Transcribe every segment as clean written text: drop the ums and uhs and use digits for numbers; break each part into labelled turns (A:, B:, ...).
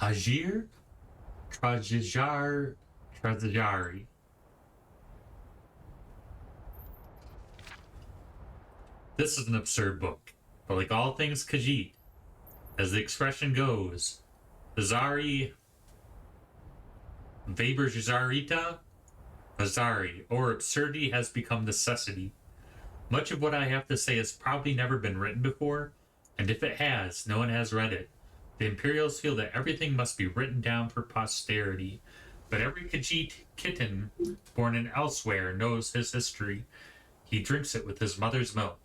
A: Ahjizirr? Trajijazaeri. This is an absurd book, but like all things Khajiit, as the expression goes, Azari Vaber Azari, or absurdity has become necessity. Much of what I have to say has probably never been written before, and if it has, no one has read it. The Imperials feel that everything must be written down for posterity, but every Khajiit kitten born in elsewhere knows his history. He drinks it with his mother's milk.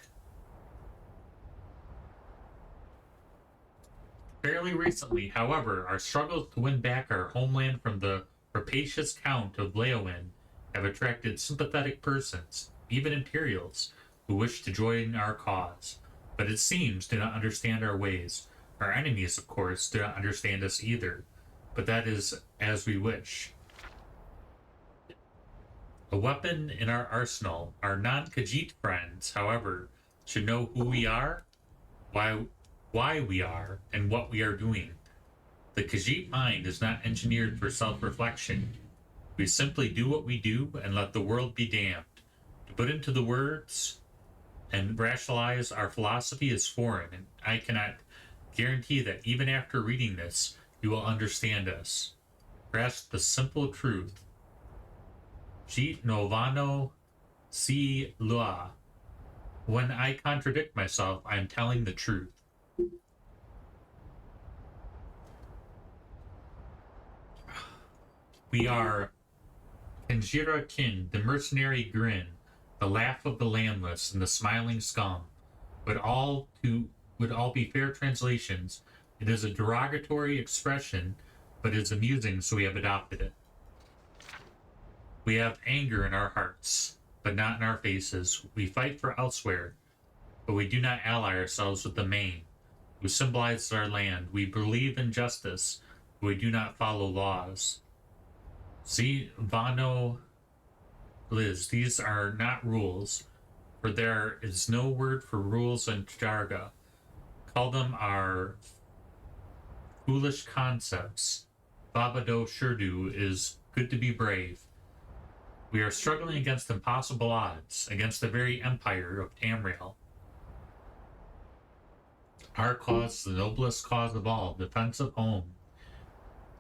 A: Fairly recently, however, our struggles to win back our homeland from the rapacious Count of Leowen have attracted sympathetic persons, even Imperials, who wish to join our cause, but it seems do not understand our ways. Our enemies, of course, do not understand us either, but that is as we wish. A weapon in our arsenal. Our non-Khajiit friends, however, should know who we are, why we are, and what we are doing. The Khajiit mind is not engineered for self-reflection. We simply do what we do and let the world be damned. To put into the words and rationalize our philosophy is foreign, and I cannot guarantee that even after reading this, you will understand us. Grasp the simple truth. Jit novano si lua. When I contradict myself, I am telling the truth. We are Ahjizirr kin, the mercenary grin, the laugh of the landless, and the smiling scum. Would all be fair translations. It is a derogatory expression, but it's amusing, so we have adopted it. We have anger in our hearts, but not in our faces. We fight for elsewhere, but we do not ally ourselves with the Main, who symbolizes our land. We believe in justice, but we do not follow laws. See, Vano, Liz, these are not rules, for there is no word for rules in Jarga. Call them our foolish concepts. Babado Shurdu is good to be brave. We are struggling against impossible odds, against the very empire of Tamriel. Our cause is the noblest cause of all, defense of home.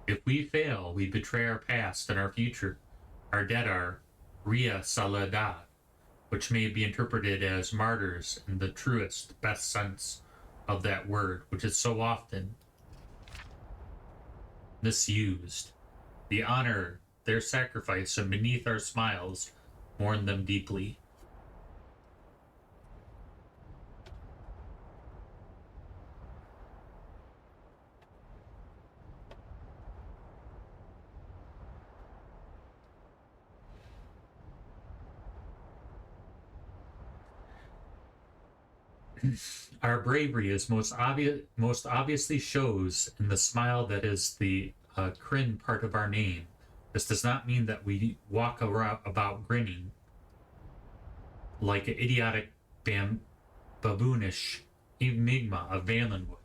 A: If we fail, we betray our past and our future. Our dead are Ria Saladat, which may be interpreted as martyrs in the truest, best sense of that word, which is so often misused. The honor their sacrifice, and beneath our smiles, mourn them deeply. Our bravery is most obviously shows in the smile that is the Kryn part of our name. This does not mean that we walk around about grinning like an idiotic baboonish enigma of Valenwood.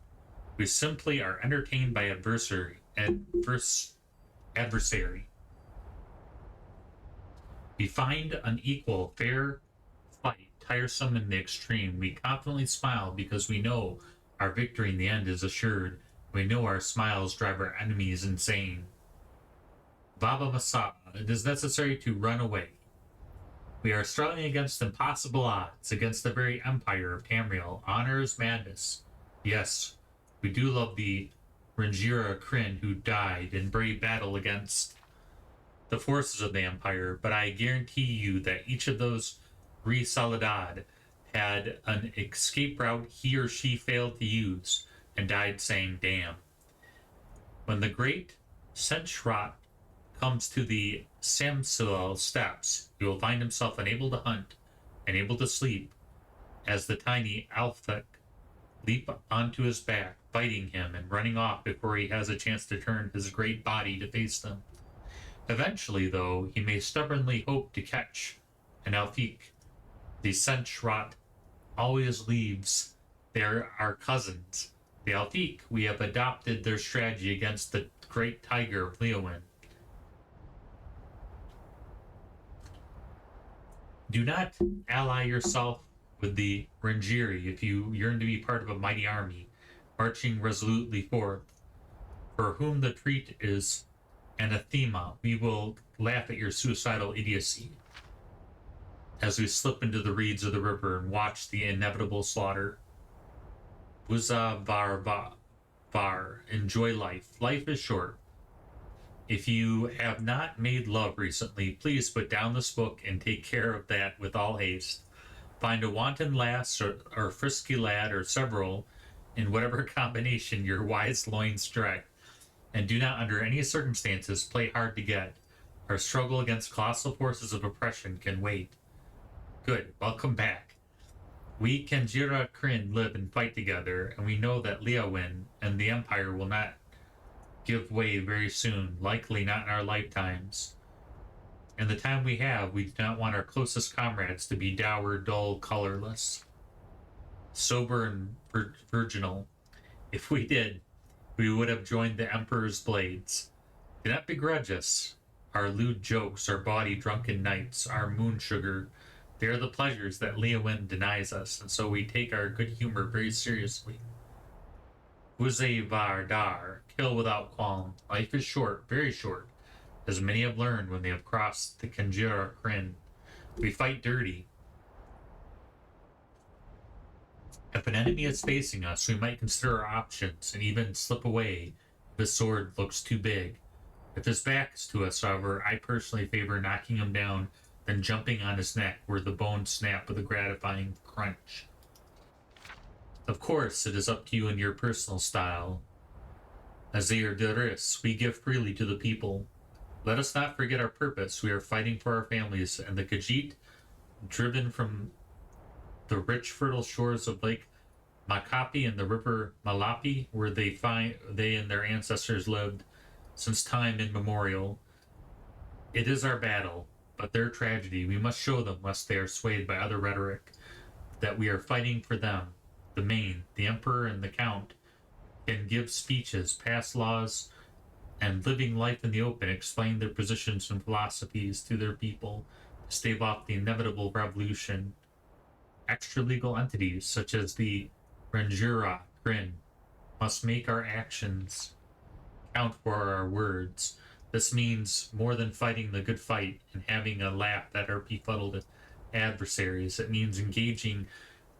A: We simply are entertained by adversary. We find unequal, fair fight tiresome in the extreme. We confidently smile because we know our victory in the end is assured. We know our smiles drive our enemies insane. Baba Masa, it is necessary to run away. We are struggling against impossible odds, against the very empire of Tamriel. Honor is madness. Yes, we do love the Rhaenyra Kryn who died in brave battle against the forces of the empire, but I guarantee you that each of those Soledad had an escape route he or she failed to use and died saying, damn. When the great Senchrat comes to the Samsilal steps, he will find himself unable to hunt, unable to sleep, as the tiny Alphek leap onto his back, biting him and running off before he has a chance to turn his great body to face them. Eventually, though, he may stubbornly hope to catch an Alphek. The Senchrat always leaves. They're our cousins. The Alphek, we have adopted their strategy against the great tiger of Leowyn. Do not ally yourself with the Rhaenyra if you yearn to be part of a mighty army, marching resolutely forth. For whom the treat is anathema, we will laugh at your suicidal idiocy as we slip into the reeds of the river and watch the inevitable slaughter. Buza var, enjoy life. Life is short. If you have not made love recently, please put down this book and take care of that with all haste. Find a wanton lass or frisky lad or several in whatever combination your wise loins strike, and do not under any circumstances play hard to get. Our struggle against colossal forces of oppression can wait. Good, welcome back. We Ahjizirr Kryn live and fight together, and we know that Leowyn and the Empire will not give way very soon, likely not in our lifetimes. In the time we have, we do not want our closest comrades to be dour, dull, colorless, sober, and virginal. If we did, we would have joined the Emperor's blades. Do not begrudge us our lewd jokes, our bawdy drunken nights, our moon sugar. They are the pleasures that Leowyn denies us, and so we take our good humor very seriously. Uze var dar, kill without qualm. Life is short, very short, as many have learned when they have crossed the Ahjizirr Kryn. We fight dirty. If an enemy is facing us, we might consider our options and even slip away if his sword looks too big. If his back is to us, however, I personally favor knocking him down than jumping on his neck where the bones snap with a gratifying crunch. Of course, it is up to you and your personal style. Ahjizirr, we give freely to the people. Let us not forget our purpose. We are fighting for our families, and the Khajiit, driven from the rich, fertile shores of Lake Makapi and the river Malapi, where they and their ancestors lived since time immemorial. It is our battle, but their tragedy. We must show them, lest they are swayed by other rhetoric, that we are fighting for them. The Main, the Emperor, and the Count can give speeches, pass laws, and living life in the open, explain their positions and philosophies to their people to stave off the inevitable revolution. Extra-legal entities, such as the Rhaenyra Kryn, must make our actions count for our words. This means more than fighting the good fight and having a laugh at our befuddled adversaries. It means engaging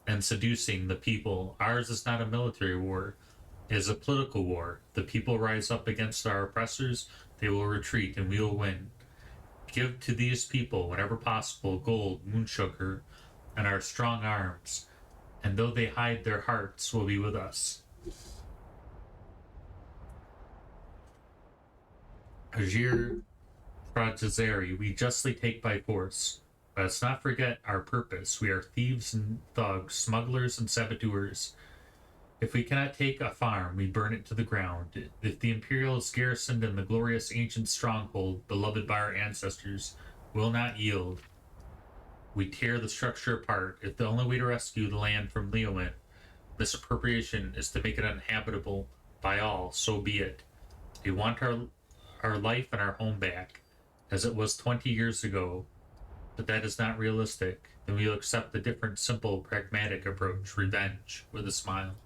A: and seducing the people. Ours is not a military war. It is a political war. The people rise up against our oppressors, they will retreat, and we will win. Give to these people, whenever possible, gold, moon sugar, and our strong arms, and though they hide their hearts, will be with us. Ahjizirr Trajijazaeri, we justly take by force. Let us not forget our purpose. We are thieves and thugs, smugglers and saboteurs. If we cannot take a farm, we burn it to the ground. If the Imperial is garrisoned in the glorious ancient stronghold, beloved by our ancestors, will not yield. We tear the structure apart. If the only way to rescue the land from Leowen, this appropriation, is to make it uninhabitable by all, so be it. We want our life and our home back, as it was 20 years ago, but that is not realistic. Then we'll accept the different, simple, pragmatic approach, revenge, with a smile.